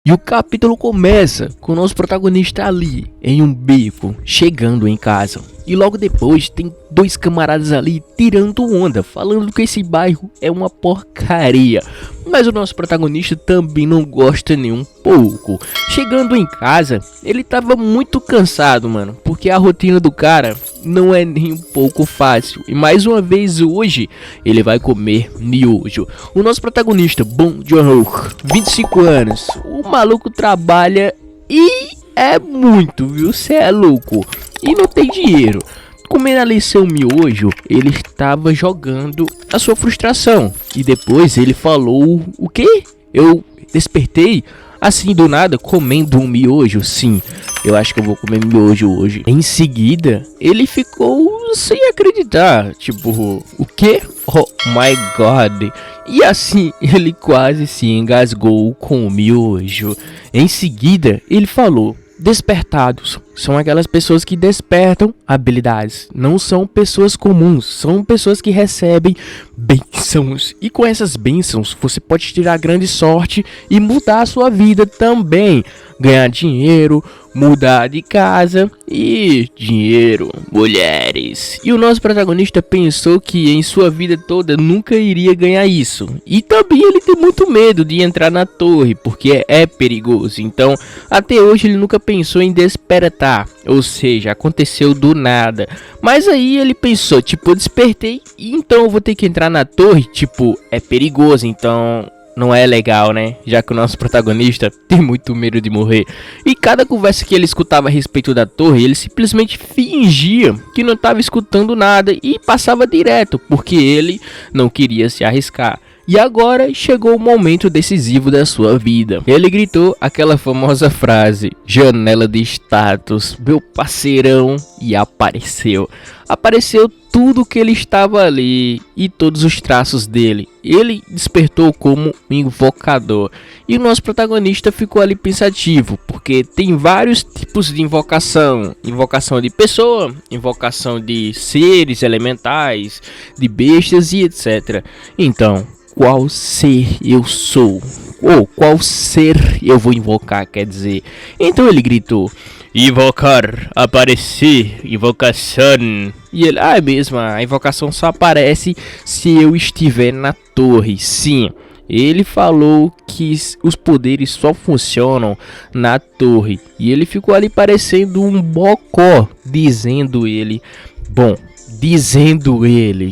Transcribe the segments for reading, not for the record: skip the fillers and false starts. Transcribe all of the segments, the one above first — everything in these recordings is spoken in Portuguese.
E o capítulo começa com o nosso protagonista ali, em um beco, chegando em casa. E logo depois tem dois camaradas ali tirando onda, falando que esse bairro é uma porcaria. Mas o nosso protagonista também não gosta nem um pouco. Chegando em casa, ele tava muito cansado, mano, porque a rotina do cara não é nem um pouco fácil. E mais uma vez hoje, ele vai comer miojo. O nosso protagonista, Bong Joon-ho, 25 anos, o maluco trabalha e é muito, viu? Cê é louco. E não tem dinheiro. Comendo ali seu miojo, ele estava jogando a sua frustração. E depois ele falou: o quê? Eu despertei assim do nada comendo um miojo. Sim, eu acho que eu vou comer miojo hoje. Em seguida, ele ficou sem acreditar. Tipo, o quê? Oh my god. E assim, ele quase se engasgou com o miojo. Em seguida, ele falou: despertados são aquelas pessoas que despertam habilidades, não são pessoas comuns, são pessoas que recebem bênçãos, e com essas bênçãos você pode tirar grande sorte e mudar a sua vida também, ganhar dinheiro, mudar de casa e dinheiro, mulheres. E o nosso protagonista pensou que em sua vida toda nunca iria ganhar isso, e também ele tem muito medo de entrar na torre, porque é perigoso. Então até hoje ele nunca pensou em despertar, ou seja, aconteceu do nada. Mas aí ele pensou, tipo, eu despertei e então eu vou ter que entrar na torre, tipo, é perigoso, então não é legal, né? Já que o nosso protagonista tem muito medo de morrer. E cada conversa que ele escutava a respeito da torre, ele simplesmente fingia que não estava escutando nada e passava direto, porque ele não queria se arriscar. E agora chegou o momento decisivo da sua vida. Ele gritou aquela famosa frase: janela de status, meu parceirão, e apareceu. Apareceu tudo que ele estava ali e todos os traços dele. Ele despertou como um invocador. E o nosso protagonista ficou ali pensativo, porque tem vários tipos de invocação. Invocação de pessoa, invocação de seres elementais, de bestas e etc. Então, qual ser eu sou? Ou qual ser eu vou invocar, quer dizer. Então ele gritou: invocar, aparecer, invocação. E ele, é mesmo, a invocação só aparece se eu estiver na torre. Sim, ele falou que os poderes só funcionam na torre. E ele ficou ali parecendo um bocó, dizendo ele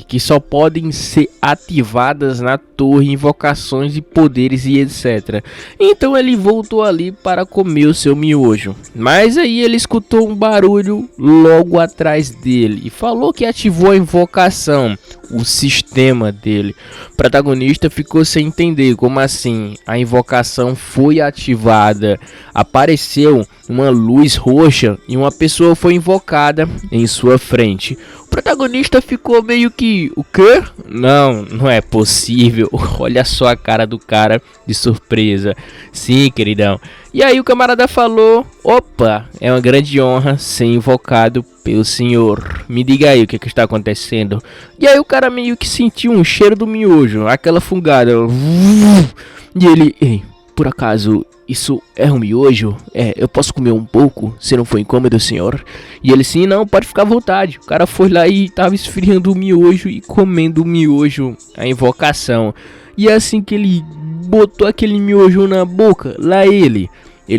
que só podem ser ativadas na torre invocações de poderes e etc. Então ele voltou ali para comer o seu miojo. Mas aí ele escutou um barulho logo atrás dele e falou que ativou a invocação, o sistema dele. O protagonista ficou sem entender como assim a invocação foi ativada. Apareceu uma luz roxa e uma pessoa foi invocada em sua frente. O protagonista ficou meio que: o quê? Não é possível. Olha só a cara do cara de surpresa. Sim, queridão. E aí o camarada falou: opa, é uma grande honra ser invocado pelo senhor. Me diga aí o que está acontecendo. E aí o cara meio que sentiu um cheiro do miojo, aquela fungada. E ele: ei, por acaso isso é um miojo? Eu posso comer um pouco, se não for incômodo, senhor? E ele: sim, não, pode ficar à vontade. O cara foi lá e tava esfriando o miojo e comendo o miojo, a invocação. E assim que ele botou aquele miojo na boca, lá ele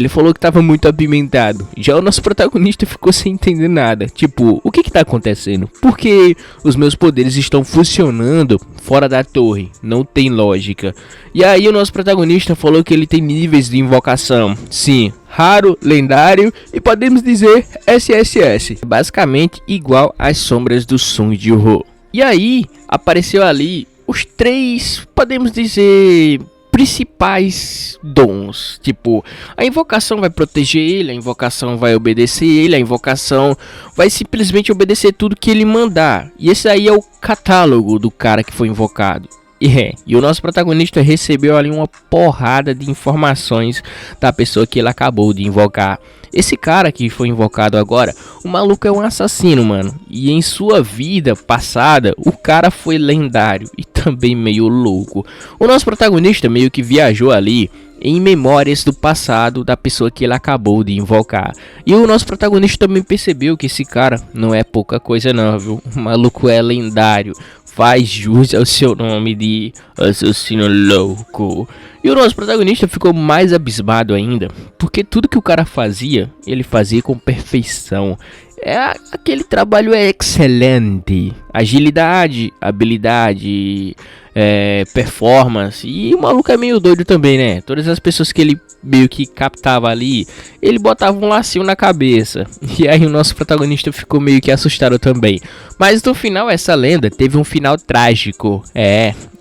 falou que tava muito apimentado. Já o nosso protagonista ficou sem entender nada. Tipo, o que tá acontecendo? Por que os meus poderes estão funcionando fora da torre? Não tem lógica. E aí o nosso protagonista falou que ele tem níveis de invocação. Sim, raro, lendário e podemos dizer SSS. Basicamente igual às sombras do Song Joon-ho. E aí apareceu ali os três, podemos dizer, principais dons. Tipo, a invocação vai proteger ele, a invocação vai obedecer ele, a invocação vai simplesmente obedecer tudo que ele mandar. E esse aí é o catálogo do cara que foi invocado. E o nosso protagonista recebeu ali uma porrada de informações da pessoa que ele acabou de invocar. Esse cara que foi invocado agora, o maluco é um assassino, mano. E em sua vida passada, o cara foi lendário e também meio louco. O nosso protagonista meio que viajou ali em memórias do passado da pessoa que ele acabou de invocar. E o nosso protagonista também percebeu que esse cara não é pouca coisa não, viu? O maluco é lendário, faz jus ao seu nome de assassino louco. E o nosso protagonista ficou mais abismado ainda, porque tudo que o cara fazia, ele fazia com perfeição. Aquele trabalho é excelente, agilidade, habilidade, performance. E o maluco é meio doido também, né? Todas as pessoas que ele meio que captava ali, ele botava um lacinho na cabeça. E aí o nosso protagonista ficou meio que assustado também. Mas no final essa lenda teve um final trágico.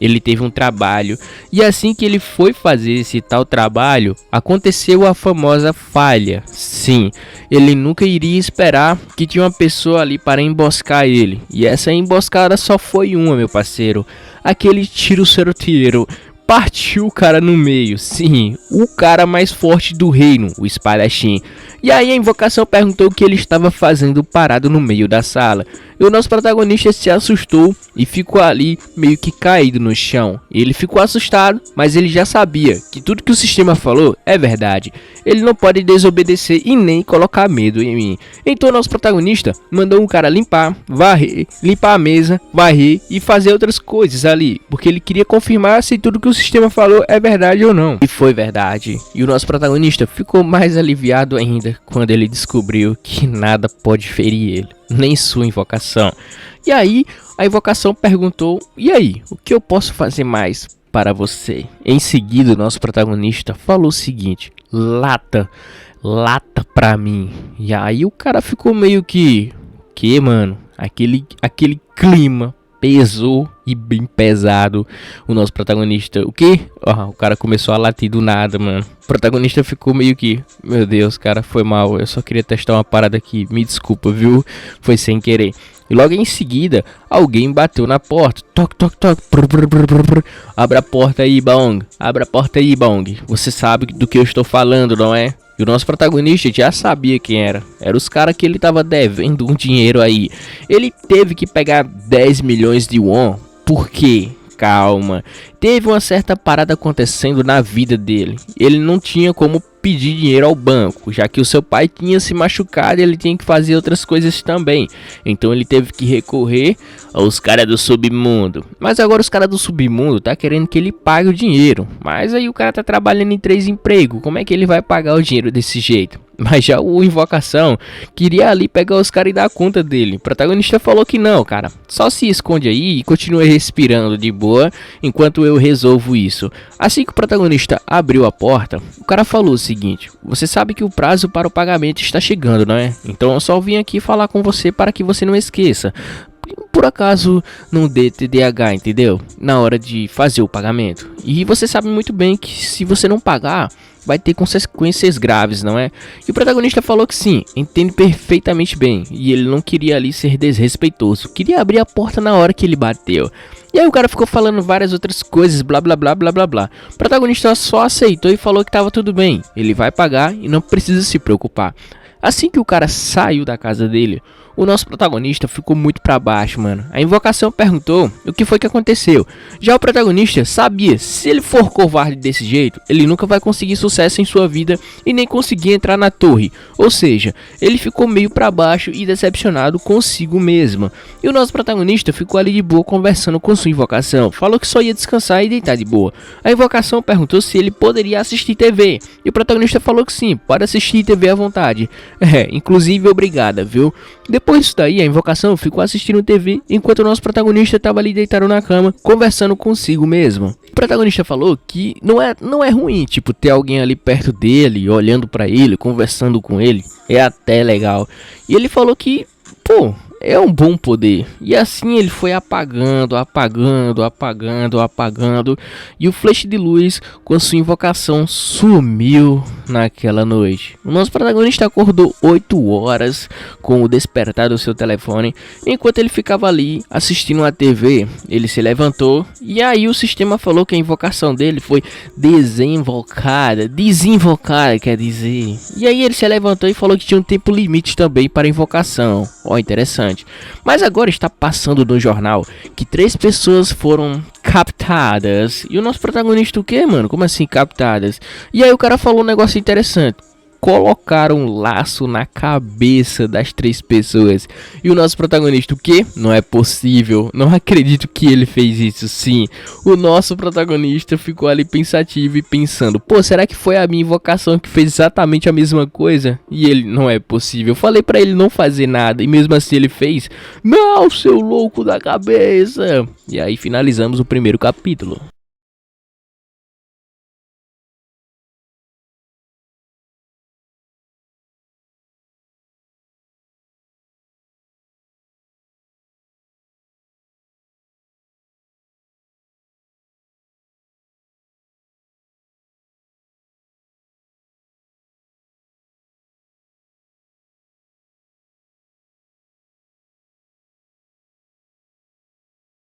Ele teve um trabalho. E assim que ele foi fazer esse tal trabalho, aconteceu a famosa falha. Sim, ele nunca iria esperar que tinha uma pessoa ali para emboscar ele. E essa emboscada só foi uma, meu parceiro. Aquele tiro certeiro partiu o cara no meio. Sim, o cara mais forte do reino, o espadachim. E aí a invocação perguntou o que ele estava fazendo parado no meio da sala. E o nosso protagonista se assustou e ficou ali meio que caído no chão. Ele ficou assustado, mas ele já sabia que tudo que o sistema falou é verdade. Ele não pode desobedecer e nem colocar medo em mim. Então o nosso protagonista mandou um cara limpar, varrer, limpar a mesa, varrer e fazer outras coisas ali. Porque ele queria confirmar se tudo que o sistema falou é verdade ou não. E foi verdade. E o nosso protagonista ficou mais aliviado ainda quando ele descobriu que nada pode ferir ele, nem sua invocação. E aí a invocação perguntou: e aí, o que eu posso fazer mais para você? Em seguida o nosso protagonista falou o seguinte: lata pra mim. E aí o cara ficou meio que mano, aquele clima pesou e bem pesado. O nosso protagonista, o que? O cara começou a latir do nada, mano. O protagonista ficou meio que, meu Deus, cara, foi mal. Eu só queria testar uma parada aqui. Me desculpa, viu? Foi sem querer. E logo em seguida, alguém bateu na porta. Toc, toc, toc. Abra a porta aí, Bong. Abra a porta aí, Bong. Você sabe do que eu estou falando, não é? E o nosso protagonista já sabia quem era. Era os caras que ele tava devendo um dinheiro aí. Ele teve que pegar 10 milhões de won. Por quê? Calma. Teve uma certa parada acontecendo na vida dele. Ele não tinha como pedir dinheiro ao banco, já que o seu pai tinha se machucado e ele tinha que fazer outras coisas também. Então ele teve que recorrer aos caras do submundo. Mas agora os caras do submundo tá querendo que ele pague o dinheiro. Mas aí o cara tá trabalhando em 3 empregos. Como é que ele vai pagar o dinheiro desse jeito? Mas já o Invocação queria ali pegar os caras e dar conta dele. O protagonista falou que não, cara. Só se esconde aí e continue respirando de boa enquanto eu resolvo isso. Assim que o protagonista abriu a porta, o cara falou o seguinte: você sabe que o prazo para o pagamento está chegando, não é? Então eu só vim aqui falar com você para que você não esqueça. Por acaso não dê TDAH, entendeu? Na hora de fazer o pagamento. E você sabe muito bem que se você não pagar, vai ter consequências graves, não é? E o protagonista falou que sim, entende perfeitamente bem. E ele não queria ali ser desrespeitoso. Queria abrir a porta na hora que ele bateu. E aí o cara ficou falando várias outras coisas, blá blá blá blá blá blá. O protagonista só aceitou e falou que tava tudo bem. Ele vai pagar e não precisa se preocupar. Assim que o cara saiu da casa dele, o nosso protagonista ficou muito pra baixo, mano. A invocação perguntou o que foi que aconteceu. Já o protagonista sabia, se ele for covarde desse jeito, ele nunca vai conseguir sucesso em sua vida e nem conseguir entrar na torre. Ou seja, ele ficou meio pra baixo e decepcionado consigo mesmo. E o nosso protagonista ficou ali de boa conversando com sua invocação. Falou que só ia descansar e deitar de boa. A invocação perguntou se ele poderia assistir TV. E o protagonista falou que sim, pode assistir TV à vontade. Inclusive obrigada, viu? Depois disso daí, a invocação ficou assistindo TV enquanto o nosso protagonista estava ali deitado na cama, conversando consigo mesmo. O protagonista falou que não é ruim, tipo, ter alguém ali perto dele, olhando pra ele, conversando com ele. É até legal. E ele falou que, pô, é um bom poder. E assim ele foi apagando. E o flash de luz com sua invocação sumiu naquela noite. O nosso protagonista acordou 8 horas com o despertar do seu telefone. Enquanto ele ficava ali assistindo a TV, ele se levantou. E aí o sistema falou que a invocação dele foi desinvocada, quer dizer. E aí ele se levantou e falou que tinha um tempo limite também para a invocação. Ó, interessante. interessante. Mas agora está passando no jornal que 3 pessoas foram captadas. E o nosso protagonista o quê, mano? Como assim captadas? E aí o cara falou um negócio interessante. Colocaram um laço na cabeça das 3 pessoas. E o nosso protagonista, o quê? Não é possível. Não acredito que ele fez isso. Sim, o nosso protagonista ficou ali pensativo e pensando: pô, será que foi a minha invocação que fez exatamente a mesma coisa? E ele: não é possível. Eu falei pra ele não fazer nada e mesmo assim ele fez. Não, seu louco da cabeça. E aí finalizamos o primeiro capítulo.